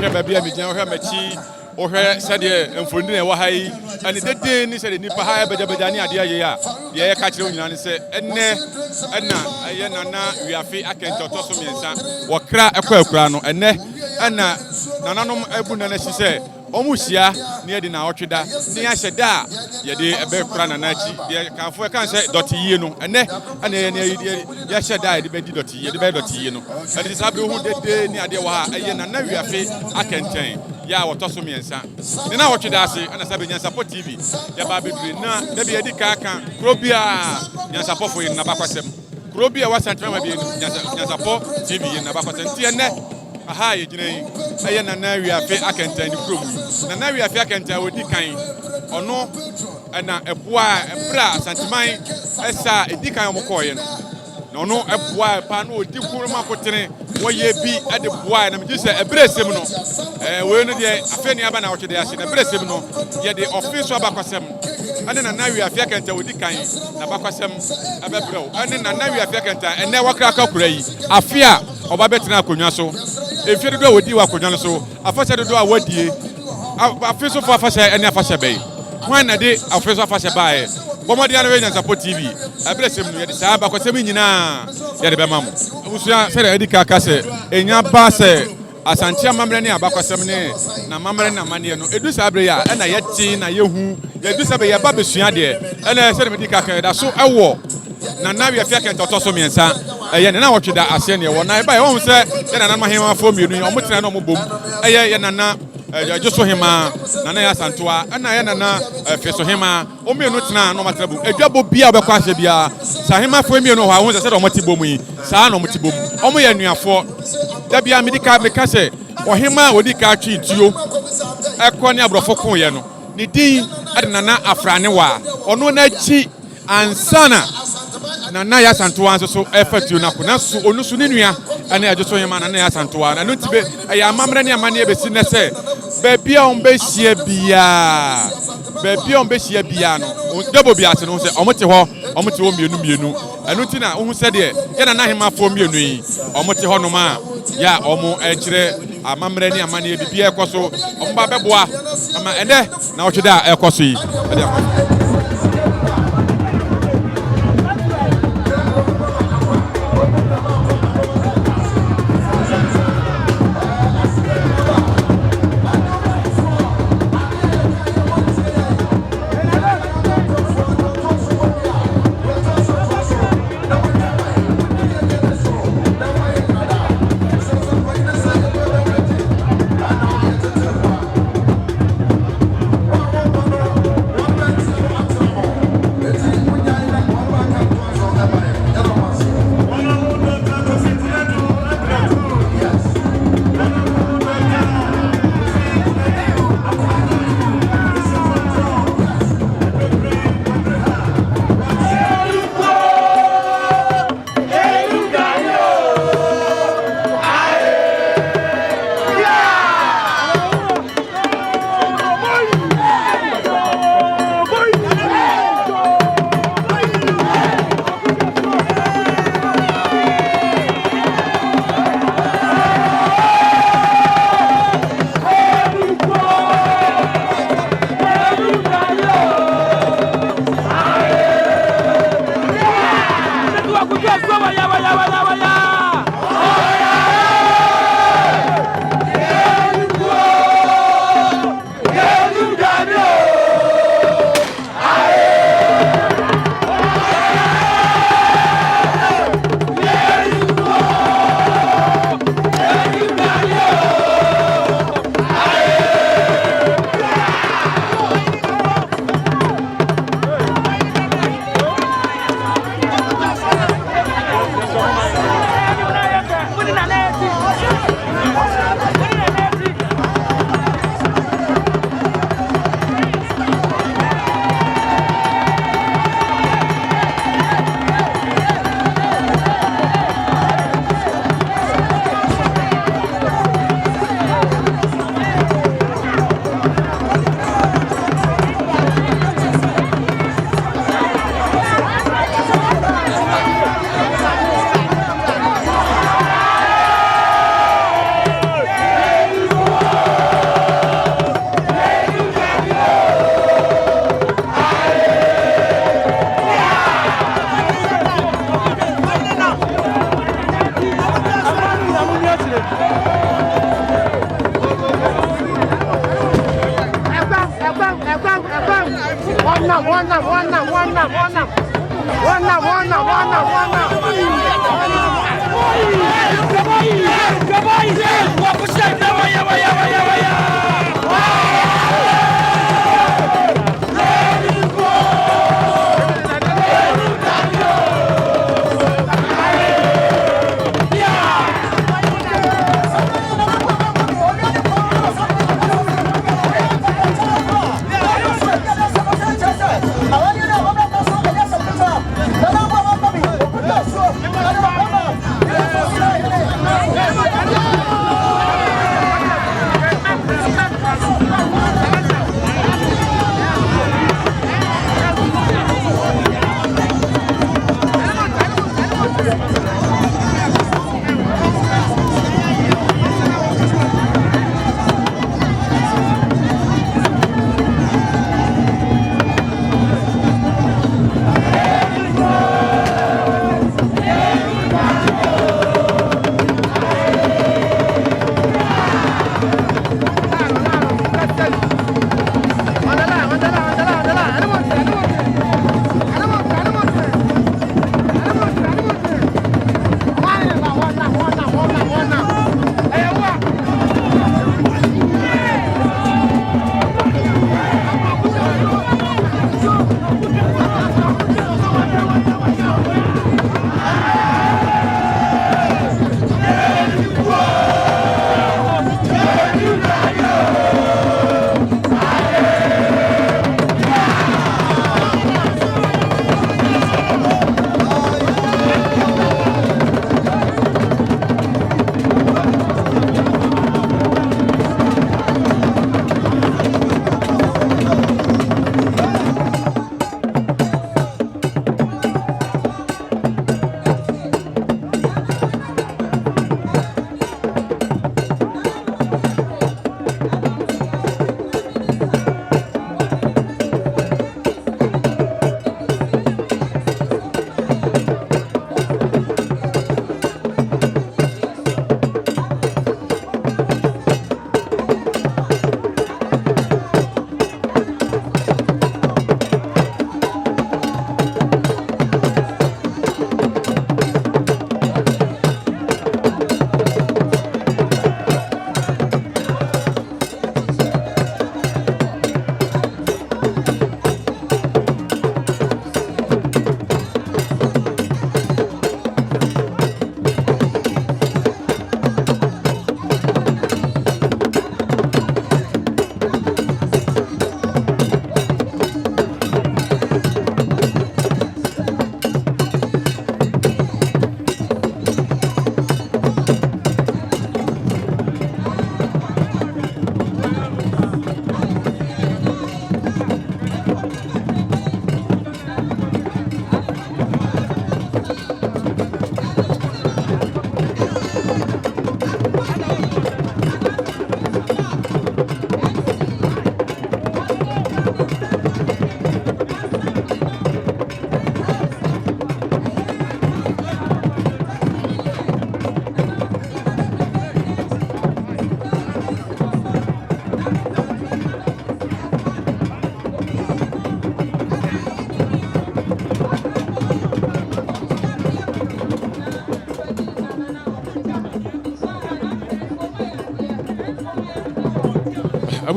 wohwe ba bia megyina wohwe machi wohwe sede mfoni na wo hai ani dede ni sede nipa ha baja ni ade aye a ye ye ka kire onyina ne se enne na aye nana wiafe Akenten otoso miensa wo kra ekwa no enne na nananom abu na na sise omuhia ne yedi na otweda ne ya hyeda yedi ebe kra na nachi ye kanfo e kan se doti yie no enne ana ye ya hyeda yedi be di doti yedi be doti yie no ade sabe hu dede ni ade wa ha aye nana wiafe Akenten ya wotoso miensa ne na otweda ase ana sabe NYANSAPO TV ya ba bedure na da be yedi ka kan krobia NYANSAPO fo yin na bakwasem krobia wa Asantewaa bi NYANSAPO TV yin na bakwasem ti enne aha ye gina yi aye nana wiafe Akenten ni krom nana wiafe Akenten odi kan ono na eboa ebra Asanteman esa edi kan omokoye no na ono eboa pa no odi kuruma kotene wo ye bi ade boa na me gise ebresem no we no de afeni aba na wotwe de ase na ebresem no ye de Offinso abakwasem ane nana wiafe Akenten odi kan na abakwasem abebrew ane nana wiafe Akenten ene wakra ka kura yi afia oba betina akonwa so efie do wodi wa akonwa so afase do a wadie Offinso fo afase ene afase bey wan na de Offinso afase bae bomodi ana we NYANSAPO TV abresem no ye de sa abakwasem nyina ye de be mam usua se de edika ka se enya ba se Asante amamre ne abakwasem ne na mamre na mane no edu sa abre ya na yeti na yehu edu sa be ye ba besua de ena se de medika ka da so ewo na na wiafe Akenten otoso miensa eye ne na wotweda ase ne wo na ba ye wo se ye na na mahema fo mienu ye omotena na omobom eye ye na na Hemaa nana ya Asantewaa ana ya nana Offinsohene omienu tena no matrebu edwabo bia obekwa ase bia sa Hemaa fo mienu ho ahun se de omotibom yi sa na omotibom omo ya nuafo da bia medika meka se Hemaa odika atwi tuo ekọ ne abrofo kon ye no ne din ade nana Afranewa ono na chi ansana nana ya Asantewaa nso efatuo na kona so onu so ne nua ana Offinsohene nana ya Asantewaa na no tibe ya amamre ne amane ebesi ne se bebia ombehia bia no debo bia se no se omote ho mienu anu ti na ohun se de ye na Hemaa fo mienu yi omote ho no ma ya omo ekire amamre ne amane bibia ekoso omba beboa ama ene na otweda ekoso yi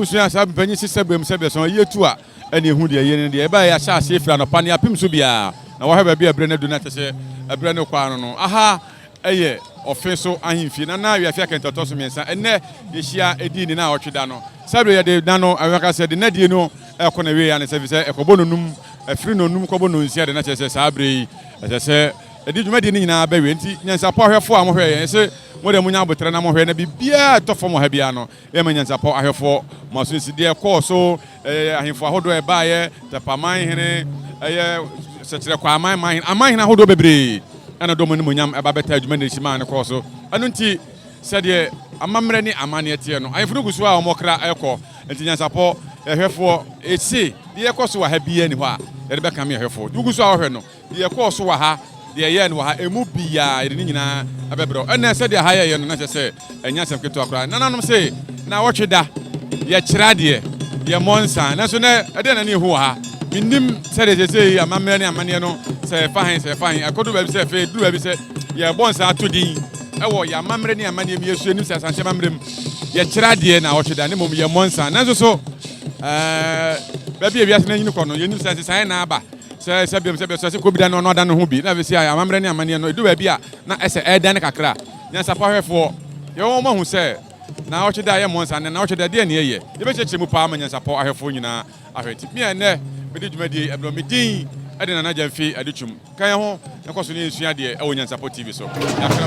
abusua sabe panyi sisebem sebe so yetu a ene hu de ye ne de e ba ya sha ase fira no pa ne apim so bia na wo ha ba bia ebre ne do na tese ebre ne kwa no aha eye Offinso ahimfi na na Wiafe Akenten to so mensa enne ye hia edi ni na otweda no sabe ye de na no awaka se de na die no ekọ na we ya ne se se ekobo no num afiri no num kobo no nsia de na tese sabre yi se edi dwuma de ni nyina ba we nti NYANSAPO ahwefo a mo hwe ye se mo de munya abotre na mo hwe na bibia to fo mo ha bia no e ma NYANSAPO ahwefo mo so si de ko so ahimfo ahodo e ba ye tapaman hene setere kwa aman hene ahodo bebre ana do mo ni munyam e ba beta adwuma na shima ne ko so anu nti se de amamre ni amane tie no ahimfo no guso a mo kra ekọ nti NYANSAPO ahwefo esi de ko so wa ha bia ni ho a de be kam ahwefo guso a hwe no de ko so wa ha de ye no ha emu bia ede ni nyina abebro ena se de ha ye no na se enya sem keto akra nananom se na wotweda ye kira de ye monsa na so na ede na ni hu ha minim sɛ de sɛ amammerɛ ne amanneɛ no sɛ fahen akodo baabi sɛ fe duru baabi sɛ yɛ bɔ nsa ato din ɛwɔ yɛ amammerɛ ne amanneɛ mi yɛsu anim sɛ asante amammerɛ mu yɛkyerɛ adeɛ na ɔtwe da ne mmom yɛ mmɔ nsa nanso so baabi a wiase no anyini kɔ no yɛnim sɛ sesaeɛ na aba sɛ biam sɛ bɛsɛ sɛ kɔbi da no ɔno ɔda no ho bi na afei sɛ amammerɛ ne amanneɛ no ɛdu baabi a na ɛsɛ ɛdan ne kakra nyansapɔ ahwɛfoɔ yɛwɔ mahu sɛ na ɔtwe da yɛ mmɔ nsa na ɔtwe da deɛ ne yɛyɛ yɛbɛkyerɛkyerɛ mu paa ma nyansapɔ ahwɛfoɔ nyinaa ahwɛ nti mia ɛnnɛ mede dwumadie ɛbrɛ me din ɛde nana gyamfi ade twum kan yɛ ho ɛkɔ so ne yɛnsua deɛ ɛwɔ nyansapɔ tv so yɛafrɛ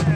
mu